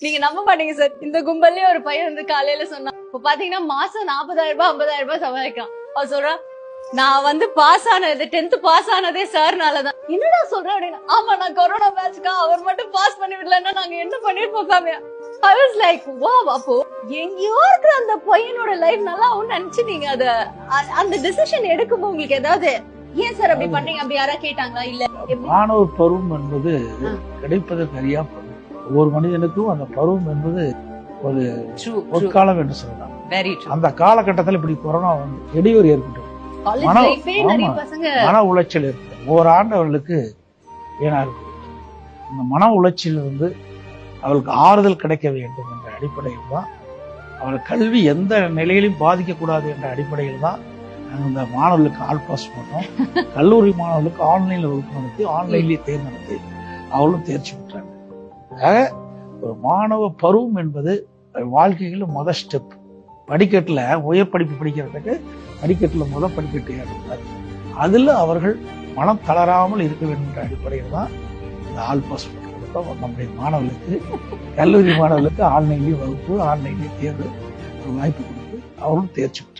நீங்க நம்ப மாட்டீங்க சார். இந்த கும்பல்லயே ஒரு பையன் வந்து காலையில சொன்னா, இப்ப பாத்தீங்கன்னா மாசம் 40,000 ரூபாய் 50,000 ரூபாய் சம்பாதிக்கலாம். அவ சொல்றா, நான் வந்து பாஸ் ஆனது 10th பாஸ் ஆனதே சார்னாலதான். என்னடா சொல்ற அப்படின்னு. ஆமா, நான் கொரோனா பேட்ச்க்கா, அவர் மட்டும் பாஸ் பண்ணி விடலன்னா நாங்க என்ன பண்ணிருப்போம் ஃபேமிலியா. I was like, wow. அப்போ எங்கேயோ இருக்கிற அந்த பையனோட லைஃப் நல்லா ஆகும்னு நினைச்சு நீங்க அந்த டிசிஷன் எடுக்கும்போது உங்களுக்கு ஏதாவது ஏன் சார் அப்படி பண்றீங்க அப்படி யாரா கேட்டாங்களா? இல்ல மாணவர் பருவம் என்பது கிடைப்பதற்கு அறியா பருவம். ஒவ்வொரு மனிதனுக்கும் அந்த பருவம் என்பது ஒரு பொற்காலம் என்று சொல்லலாம். அந்த காலகட்டத்தில் இப்படி கொரோனா வந்து இடையூறு ஏற்பட்டது, மன உளைச்சல் ஏற்பட்டது. ஓராண்டு அவர்களுக்கு ஏன்னா இந்த மன உளைச்சல் வந்து அவர்களுக்கு ஆறுதல் கிடைக்க வேண்டும் என்ற அடிப்படையில் தான், அவர்கள் கல்வி எந்த நிலையிலும் பாதிக்கக்கூடாது என்ற அடிப்படையில் தான் இந்த மாணவர்களுக்கு ஆல் பாஸ் பண்ணோம். கல்லூரி மாணவர்களுக்கு ஆன்லைன்ல வகுப்பு நடத்தி ஆன்லைன்லயே தேர்வு நடத்தி அவர்களும் தேர்ச்சி பெற்றாங்க. ஆக ஒரு மாணவ பருவம் என்பது வாழ்க்கையில் முதல் ஸ்டெப். படிக்கட்டுல உயர் படிப்பு படிக்கிறதுக்கு படிக்கட்டுல முதல் படிக்கட்டு ஏற்பட்டார். அதுல அவர்கள் மனம் தளராமல் இருக்க வேண்டும் என்ற அடிப்படையில் தான் இந்த ஆல் பாஸ் கொடுத்தோம். நம்முடைய மாணவர்களுக்கு கல்லூரி மாணவர்களுக்கு ஆன்லைன்லயே வகுப்பு ஆன்லைன்லயே தேர்வு வாய்ப்பு கொடுத்து அவர்களும் தேர்ச்சி பெற்றார்.